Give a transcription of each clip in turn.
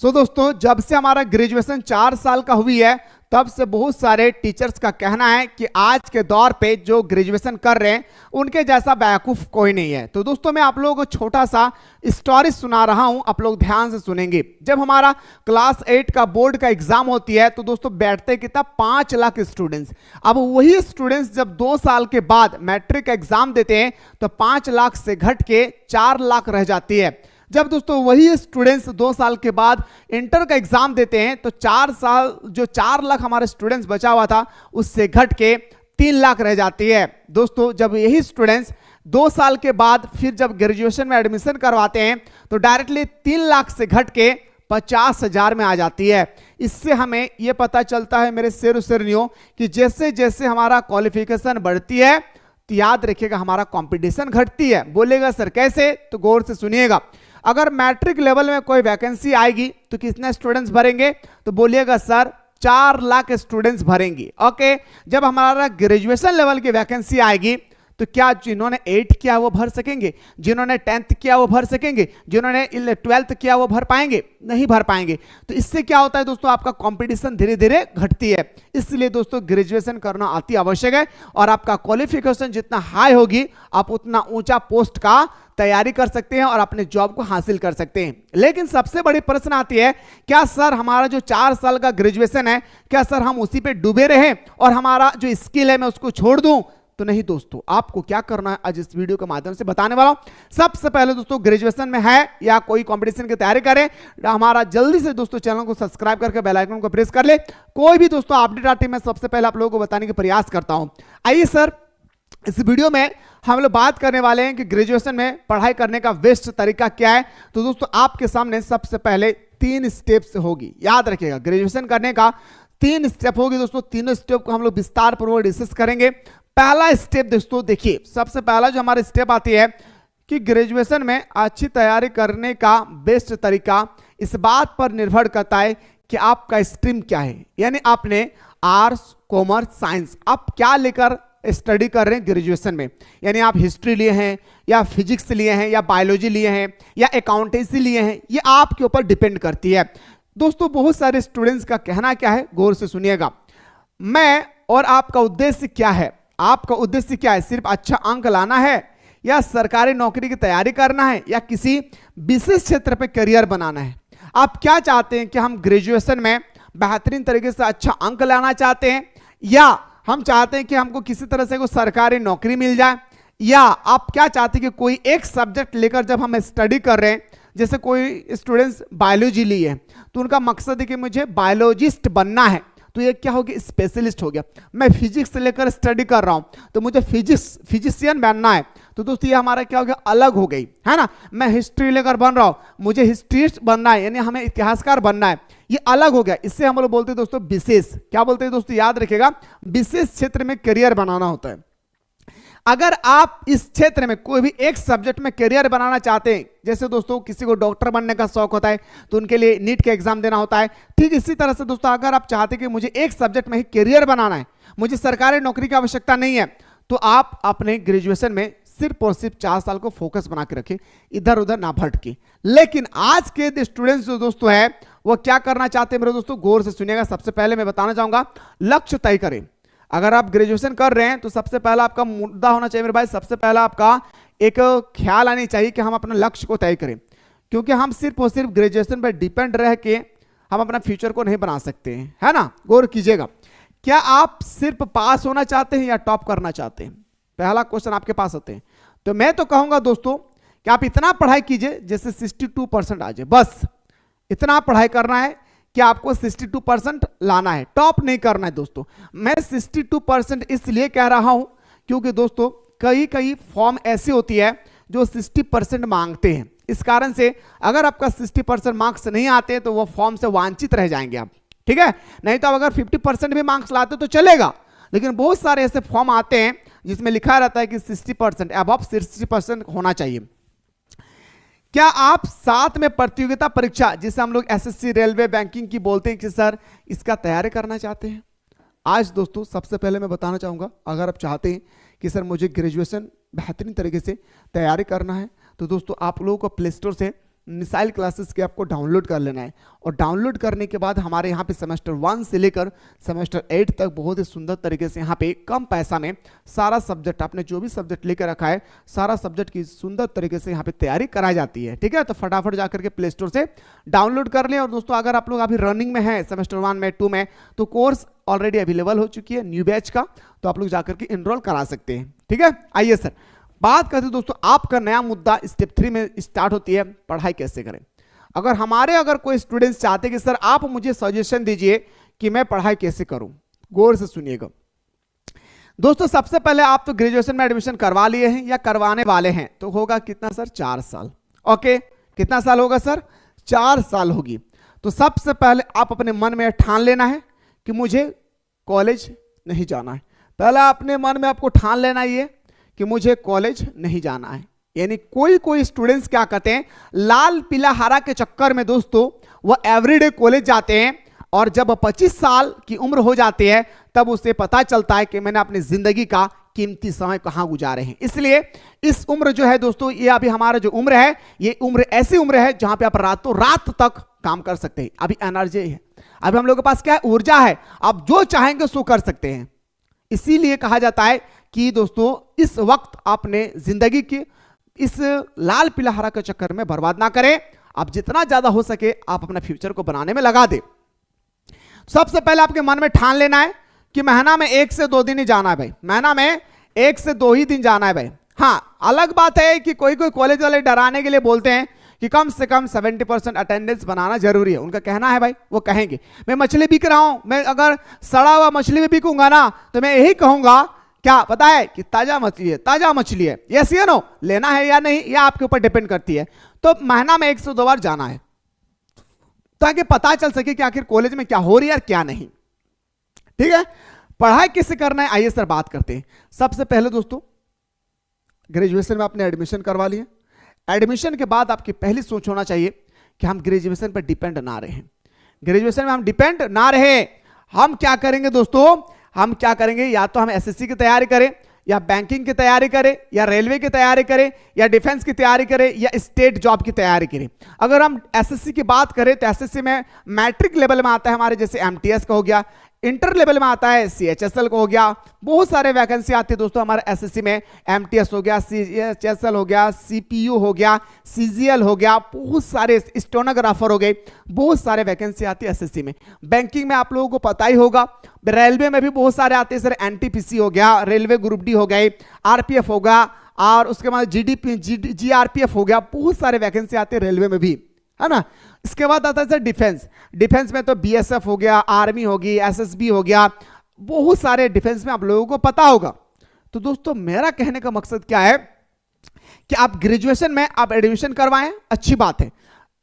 दोस्तों जब से हमारा ग्रेजुएशन 4 साल का हुई है तब से बहुत सारे टीचर्स का कहना है कि आज के दौर पे जो ग्रेजुएशन कर रहे हैं उनके जैसा बेवकूफ कोई नहीं है। तो दोस्तों मैं आप लोगों को छोटा सा स्टोरी सुना रहा हूं, आप लोग ध्यान से सुनेंगे। जब हमारा क्लास 8 का बोर्ड का एग्जाम होती है तो दोस्तों बैठते कितना 5 लाख स्टूडेंट्स। अब वही स्टूडेंट्स जब 2 साल के बाद मैट्रिक एग्जाम देते हैं तो 5 लाख से घट के 4 लाख रह जाती है। जब दोस्तों वही स्टूडेंट्स 2 साल के बाद इंटर का एग्जाम देते हैं तो 4 लाख हमारे स्टूडेंट्स बचा हुआ था उससे घट के 3 लाख रह जाती है। दोस्तों जब यही स्टूडेंट्स 2 साल के बाद फिर जब ग्रेजुएशन में एडमिशन करवाते हैं तो डायरेक्टली 3 लाख से घट के 50,000 में आ जाती है। इससे हमें यह पता चलता है मेरे शेरनियों कि जैसे जैसे हमारा क्वालिफिकेशन बढ़ती है तो याद रखिएगा हमारा कंपटीशन घटती है। बोलेगा सर कैसे, तो गौर से सुनिएगा। अगर मैट्रिक लेवल में कोई वैकेंसी आएगी तो कितने स्टूडेंट्स भरेंगे, तो बोलिएगा सर 4 लाख स्टूडेंट्स भरेंगे। ओके, जब हमारा ग्रेजुएशन लेवल की वैकेंसी आएगी तो क्या जिन्होंने 8 किया वो भर सकेंगे, जिन्होंने 10th किया वो भर सकेंगे, जिन्होंने 12th किया वो भर पाएंगे, नहीं भर पाएंगे। तो इससे क्या होता है दोस्तों, आपका कंपटीशन धीरे धीरे घटती है। इसलिए दोस्तों ग्रेजुएशन करना अति आवश्यक है और आपका क्वालिफिकेशन जितना हाई होगी आप उतना ऊंचा पोस्ट का तैयारी कर सकते हैं और अपने जॉब को हासिल कर सकते हैं। लेकिन सबसे बड़ी प्रश्न आती है, क्या सर हमारा जो 4 साल का ग्रेजुएशन है क्या सर हम उसी पे डूबे रहे और हमारा जो स्किल है मैं उसको छोड़ दूं? तो नहीं दोस्तों, आपको क्या करना है आज इस वीडियो के माध्यम से बताने वाला हूं। सबसे पहले दोस्तों ग्रेजुएशन में है या कोई कंपटीशन की तैयारी करें, हमारा जल्दी से दोस्तों चैनल को सब्सक्राइब करके बेल आइकन को प्रेस कर ले। कोई भी दोस्तों अपडेट आती है मैं सबसे पहले आप लोगों को बताने का प्रयास करता हूं। आइए सर, इस वीडियो में हम लोग बात करने वाले हैं कि ग्रेजुएशन में पढ़ाई करने का बेस्ट तरीका क्या है। तो दोस्तों आपके सामने सबसे पहले 3 स्टेप्स होगी, याद रखिएगा ग्रेजुएशन करने का 3 स्टेप होगी। दोस्तों तीनों स्टेप को हम लोग विस्तार पूर्वक डिस्कस करेंगे। पहला स्टेप दोस्तों देखिए, सबसे पहला जो हमारी स्टेप आती है कि ग्रेजुएशन में अच्छी तैयारी करने का बेस्ट तरीका इस बात पर निर्भर करता है कि आपका स्ट्रीम क्या है, यानी आपने आर्ट्स, कॉमर्स, साइंस आप क्या लेकर स्टडी कर रहे हैं ग्रेजुएशन में। यानी आप हिस्ट्री लिए हैं या फिजिक्स लिए हैं या बायोलॉजी लिए हैं या अकाउंटेंसी लिए हैं, ये आपके ऊपर डिपेंड करती है। दोस्तों बहुत सारे स्टूडेंट्स का कहना क्या है, गौर से सुनिएगा। मैं और आपका उद्देश्य क्या है, आपका उद्देश्य क्या है, सिर्फ अच्छा अंक लाना है या सरकारी नौकरी की तैयारी करना है या किसी विशेष क्षेत्र पे करियर बनाना है। आप क्या चाहते हैं कि हम ग्रेजुएशन में बेहतरीन तरीके से अच्छा अंक लाना चाहते हैं, या हम चाहते हैं कि हमको किसी तरह से कोई सरकारी नौकरी मिल जाए, या आप क्या चाहते हैं कि कोई एक सब्जेक्ट लेकर जब हम स्टडी कर रहे हैं, जैसे कोई स्टूडेंट्स बायोलॉजी लिए हैं तो उनका मकसद है कि मुझे बायोलॉजिस्ट बनना है, तो ये क्या हो गया, स्पेशलिस्ट हो गया। मैं फिजिक्स लेकर स्टडी कर रहा हूं तो मुझे फिजिशियन बनना है, तो दोस्तों ये हमारा क्या हो गया, अलग हो गई है ना। मैं हिस्ट्री लेकर बन रहा हूं, मुझे हिस्ट्रिस्ट बनना है, यानी हमें इतिहासकार बनना है, ये अलग हो गया। इससे हम लोग बोलते हैं दोस्तों विशेष, क्या बोलते हैं दोस्तों, याद रखिएगा विशेष क्षेत्र में करियर बनाना होता है। अगर आप इस क्षेत्र में कोई भी एक सब्जेक्ट में करियर बनाना चाहते हैं, जैसे दोस्तों किसी को डॉक्टर बनने का शौक होता है तो उनके लिए नीट का एग्जाम देना होता है, ठीक इसी तरह से दोस्तों अगर आप चाहते हैं कि मुझे एक सब्जेक्ट में ही करियर बनाना है, मुझे सरकारी नौकरी की आवश्यकता नहीं है, तो आप अपने ग्रेजुएशन में सिर्फ और सिर्फ 4 साल को फोकस बना के रखें, इधर उधर ना भटके। लेकिन आज के स्टूडेंट्स जो दोस्तों है वो क्या करना चाहते हैं मेरे दोस्तों, गौर से सुनिएगा। सबसे पहले मैं बताना चाहूंगा लक्ष्य तय करें। अगर आप ग्रेजुएशन कर रहे हैं तो सबसे पहला आपका मुद्दा होना चाहिए मेरे भाई, सबसे पहला आपका एक ख्याल आनी चाहिए कि हम अपना लक्ष्य को तय करें, क्योंकि हम सिर्फ और सिर्फ ग्रेजुएशन पर डिपेंड रह के हम अपना फ्यूचर को नहीं बना सकते हैं, है ना। गौर कीजिएगा, क्या आप सिर्फ पास होना चाहते हैं या टॉप करना चाहते हैं, पहला क्वेश्चन आपके पास होते हैं। तो मैं तो कहूंगा दोस्तों कि आप इतना पढ़ाई कीजिए जैसे 62% आ जाए, बस इतना पढ़ाई करना है कि आपको 62% लाना है, टॉप नहीं करना है। दोस्तों मैं 62% इसलिए कह रहा हूं क्योंकि दोस्तों कई फॉर्म ऐसी होती है जो 60% मांगते हैं। इस कारण से अगर आपका 60% मार्क्स नहीं आते तो वो फॉर्म से वांछित रह जाएंगे आप, ठीक है। नहीं तो अगर 50% भी मार्क्स लाते तो चलेगा, लेकिन बहुत सारे ऐसे फॉर्म आते हैं जिसमें लिखा रहता है कि 60% अबव 60% होना चाहिए। क्या आप साथ में प्रतियोगिता परीक्षा जिसे हम लोग एसएससी, रेलवे, बैंकिंग की बोलते हैं कि सर इसका तैयारी करना चाहते हैं? आज दोस्तों सबसे पहले मैं बताना चाहूंगा, अगर आप चाहते हैं कि सर मुझे ग्रेजुएशन बेहतरीन तरीके से तैयारी करना है तो दोस्तों आप लोगों को प्ले स्टोर से मिसाइल क्लासेस के आपको डाउनलोड कर लेना है। और डाउनलोड करने के बाद हमारे यहाँ पे सेमेस्टर 1 से लेकर सेमेस्टर 8 तक बहुत ही सुंदर तरीके से यहाँ पे कम पैसा में सारा सब्जेक्ट, आपने जो भी सब्जेक्ट लेकर रखा है सारा सब्जेक्ट की सुंदर तरीके से यहाँ पे तैयारी कराई जाती है। ठीक है, तो फटाफट जाकर के प्ले स्टोर से डाउनलोड कर लें। और दोस्तों अगर आप लोग अभी रनिंग में है सेमेस्टर 1 में 2 में, तो कोर्स ऑलरेडी अवेलेबल हो चुकी है न्यू बैच का, तो आप लोग जाकर के इनरोल करा सकते हैं। ठीक है, आइए सर बात करते हैं दोस्तों, आपका नया मुद्दा स्टेप 3 में स्टार्ट होती है, पढ़ाई कैसे करें। अगर कोई स्टूडेंट्स चाहते हैं कि सर आप मुझे सजेशन दीजिए कि मैं पढ़ाई कैसे करूं, गौर से सुनिएगा दोस्तों। सबसे पहले आप तो ग्रेजुएशन में एडमिशन करवा लिए हैं या करवाने वाले हैं, तो होगा कितना सर, 4 साल। ओके, कितना साल होगा सर, 4 साल होगी। तो सबसे पहले आप अपने मन में ठान लेना है कि मुझे कॉलेज नहीं जाना है। पहले अपने मन में आपको ठान लेना ये कि मुझे कॉलेज नहीं जाना है। यानी कोई स्टूडेंट्स क्या कहते हैं, लाल पीला हरा के चक्कर में दोस्तों वो एवरीडे कॉलेज जाते हैं, और जब 25 साल की उम्र हो जाती है तब उसे पता चलता है कि मैंने अपनी जिंदगी का कीमती समय कहां गुजारे हैं। इसलिए इस उम्र जो है दोस्तों, ये अभी हमारा जो उम्र है, ये उम्र ऐसी उम्र है जहां पे आप रातों रात तक काम कर सकते हैं। अभी एनर्जी है, अभी हम लोग के पास क्या है, ऊर्जा है, आप जो चाहेंगे सो कर सकते हैं। इसीलिए कहा जाता है कि दोस्तों इस वक्त आपने जिंदगी की इस लाल पीला हरा के चक्कर में बर्बाद ना करें। आप जितना ज्यादा हो सके आप अपना फ्यूचर को बनाने में लगा दे। सबसे पहले आपके मन में ठान लेना है कि महीना में 1 से 2 दिन ही जाना है भाई, महीना में 1 से 2 ही दिन जाना है भाई। हाँ, अलग बात है कि कोई कॉलेज वाले डराने के लिए बोलते हैं कि कम से कम 70% अटेंडेंस बनाना जरूरी है। उनका कहना है भाई, वो कहेंगे मैं मछली बिक रहा हूं, मैं अगर सड़ा हुआ मछली में बिकूंगा ना तो मैं यही कहूंगा क्या पता है कि ताजा मछली है, ताजा मछली है, यस या नो, लेना है या नहीं यह आपके ऊपर डिपेंड करती है। तो महीना में 1 से 2 बार जाना है ताकि पता चल सके कि आखिर कॉलेज में क्या हो रही है और क्या नहीं। ठीक है, पढ़ाई कैसे करना है आइए सर बात करते हैं। सबसे पहले दोस्तों ग्रेजुएशन में आपने एडमिशन करवा लिया, एडमिशन के बाद आपकी पहली सोच होना चाहिए कि हम ग्रेजुएशन पर डिपेंड ना रहे। ग्रेजुएशन में हम डिपेंड ना रहे, हम क्या करेंगे दोस्तों, हम क्या करेंगे, या तो हम एसएससी की तैयारी करें, या बैंकिंग की तैयारी करें, या रेलवे की तैयारी करें, या डिफेंस की तैयारी करें, या स्टेट जॉब की तैयारी करें। अगर हम एसएससी की बात करें तो एसएससी में मैट्रिक लेवल में आता है हमारे, जैसे एमटीएस का हो गया, इंटर लेवल में आता है सीएचएसएल को हो गया, बहुत सारे वैकेंसी आती है दोस्तों हमारे एसएससी में। एमटीएस हो गया, सीएचएसएल हो गया, सीपीयू हो गया, सीजीएल हो गया, बहुत सारे स्टेनोग्राफर हो गए, बहुत सारे वैकेंसी आती है एसएससी में। बैंकिंग में आप लोगों को पता ही होगा, रेलवे में भी बहुत सारे आते हैं सर, एनटीपीसी हो गया, रेलवे ग्रुप डी हो गए, आरपीएफ हो गया, और उसके बाद जीआरपीएफ हो गया, बहुत सारे वैकेंसी आते हैं रेलवे में भी, है ना। इसके बाद आता है सर डिफेंस, डिफेंस में तो बीएसएफ हो गया, आर्मी होगी, एसएसबी हो गया, बहुत सारे डिफेंस में आप लोगों को पता होगा। तो दोस्तों मेरा कहने का मकसद क्या है कि आप ग्रेजुएशन में आप एडमिशन करवाएं, अच्छी बात है।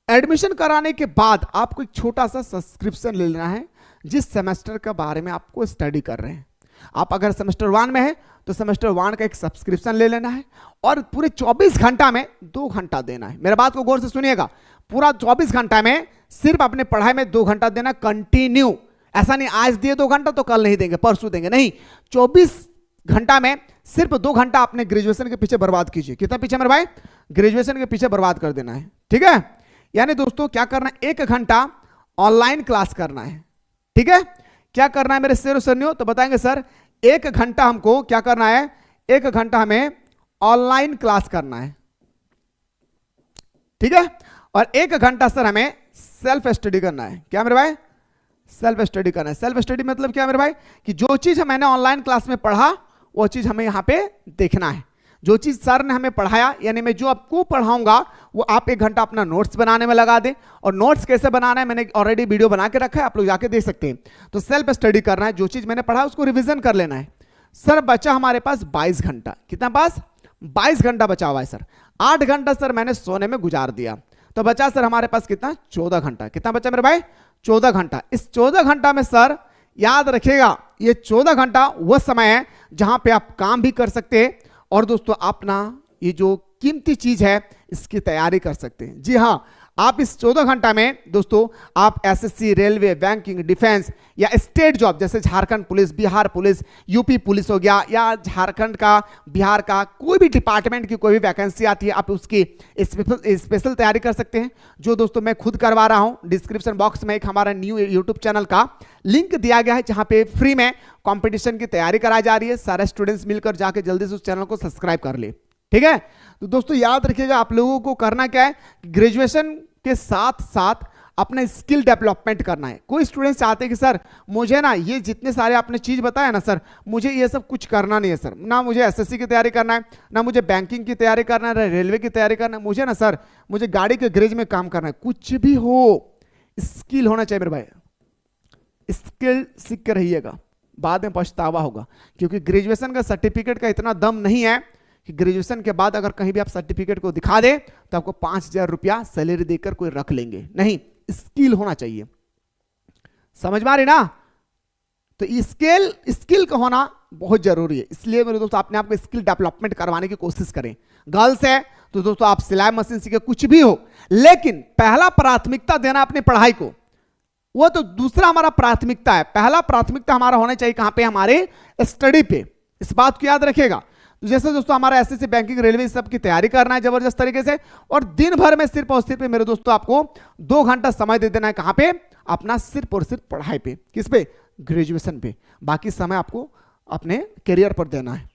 एडमिशन कराने के बाद आपको एक छोटा सा सब्सक्रिप्शन ले लेना है जिस सेमेस्टर के बारे में आपको स्टडी कर रहे हैं। आप अगर सेमेस्टर 1 में है तो सेमेस्टर 1 का एक सब्सक्रिप्शन ले लेना है, और पूरे 24 घंटा में 2 घंटा देना है। मेरे बात को गौर से सुनिएगा, पूरा 24 घंटा में सिर्फ अपने पढ़ाई में 2 घंटा देना कंटिन्यू। ऐसा नहीं आज दिए 2 घंटा तो कल नहीं देंगे, परसों देंगे, नहीं, 24 घंटा में सिर्फ 2 घंटा अपने ग्रेजुएशन के पीछे बर्बाद कीजिए। कितना पीछे मेरे भाई, ग्रेजुएशन के पीछे बर्बाद कर देना है। ठीक है, यानी दोस्तों क्या करना है, 1 घंटा ऑनलाइन क्लास करना है। ठीक है, क्या करना है मेरे शेर सरनियों, तो बताएंगे सर 1 घंटा हमको क्या करना है, 1 घंटा हमें ऑनलाइन क्लास करना है। ठीक है, और 1 घंटा सर हमें सेल्फ स्टडी करना है। क्या मेरे भाई, सेल्फ स्टडी करना है। सेल्फ स्टडी मतलब क्या मेरे भाई, कि जो चीज मैंने ऑनलाइन क्लास में पढ़ा वो चीज हमें यहां पे देखना है। जो चीज सर ने हमें पढ़ाया, यानी मैं जो आपको पढ़ाऊंगा वो आप 1 घंटा अपना नोट्स बनाने में लगा दें। और नोट्स कैसे बनाना है मैंने ऑलरेडी वीडियो बना के रखा है, आप लोग जाके देख सकते हैं। तो सेल्फ स्टडी करना है, जो चीज मैंने पढ़ा उसको रिवीजन कर लेना है। सर बचा हमारे पास 22 घंटा, कितना पास 22 घंटा बचा हुआ है सर। 8 घंटा सर मैंने सोने में गुजार दिया, तो बचा सर हमारे पास कितना 14 घंटा। कितना बचा मेरे भाई, 14 घंटा। इस 14 घंटा में सर याद रखिएगा ये 14 घंटा वो समय है जहां पे आप काम भी कर सकते हैं और दोस्तों अपना ये जो कीमती चीज है इसकी तैयारी कर सकते हैं। जी हाँ, आप इस 14 घंटा में दोस्तों आप एसएससी, रेलवे, बैंकिंग, डिफेंस या स्टेट जॉब जैसे Jharkhand police, Bihar police, UP police हो गया, या झारखंड का, बिहार का कोई भी डिपार्टमेंट की कोई भी वैकेंसी आती है, आप उसकी स्पेशल तैयारी कर सकते हैं, जो दोस्तों मैं खुद करवा रहा हूं। डिस्क्रिप्शन बॉक्स में एक हमारा न्यू यूट्यूब चैनल का लिंक दिया गया है, जहां पे फ्री में कंपटीशन की तैयारी कराई जा रही है। सारे स्टूडेंट्स मिलकर जाके जल्दी से उस चैनल को सब्सक्राइब कर ले, ठीक है। तो दोस्तों याद रखिएगा, आप लोगों को करना क्या है, ग्रेजुएशन के साथ साथ अपने स्किल डेवलपमेंट करना है। कोई स्टूडेंट्स चाहते हैं कि सर मुझे ना ये जितने सारे आपने चीज बताया ना सर, मुझे ये सब कुछ करना नहीं है सर, ना मुझे एसएससी की तैयारी करना है, ना मुझे बैंकिंग की तैयारी करना है, रेलवे की तैयारी करना है, मुझे ना सर मुझे गाड़ी के गैरेज में काम करना है। कुछ भी हो, स्किल होना चाहिए मेरे भाई, स्किल सीख कर रहिएगा, बाद में पछतावा होगा। क्योंकि ग्रेजुएशन का सर्टिफिकेट का इतना दम नहीं है कि ग्रेजुएशन के बाद अगर कहीं भी आप सर्टिफिकेट को दिखा दे तो आपको 5,000 रुपया सैलरी देकर कोई रख लेंगे, नहीं, स्किल होना चाहिए। समझ में आ रही ना? तो स्किल का होना बहुत जरूरी है। इसलिए मेरे दोस्तों अपने आप को स्किल डेवलपमेंट करवाने की कोशिश करें। गर्ल्स है तो दोस्तों आप सिलाई मशीन सीखे, कुछ भी हो, लेकिन पहला प्राथमिकता देना अपनी पढ़ाई को, वो तो दूसरा हमारा प्राथमिकता है। पहला प्राथमिकता हमारा होना चाहिए कहां पे, हमारे स्टडी पे। इस बात को याद रखिएगा। तो जैसे दोस्तों हमारा एसएससी, बैंकिंग, रेलवे सब की तैयारी करना है जबरदस्त तरीके से, और दिन भर में सिर्फ और सिर्फ मेरे दोस्तों आपको 2 घंटा समय दे देना है। कहां पे? अपना सिर्फ और सिर्फ पढ़ाई पे। किस पे? ग्रेजुएशन पे। बाकी समय आपको अपने करियर पर देना है।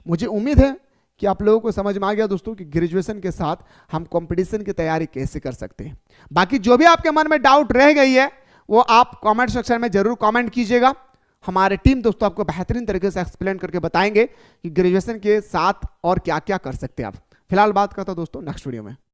मुझे उम्मीद है कि आप लोगों को समझ में आ गया दोस्तों कि ग्रेजुएशन के साथ हम कंपटीशन की तैयारी कैसे कर सकते हैं। बाकी जो भी आपके मन में डाउट रह गई है वो आप कमेंट सेक्शन में जरूर कमेंट कीजिएगा। हमारे टीम दोस्तों आपको बेहतरीन तरीके से एक्सप्लेन करके बताएंगे कि ग्रेजुएशन के साथ और क्या क्या कर सकते हैं आप। फिलहाल बात करता हूं दोस्तों नेक्स्ट वीडियो में।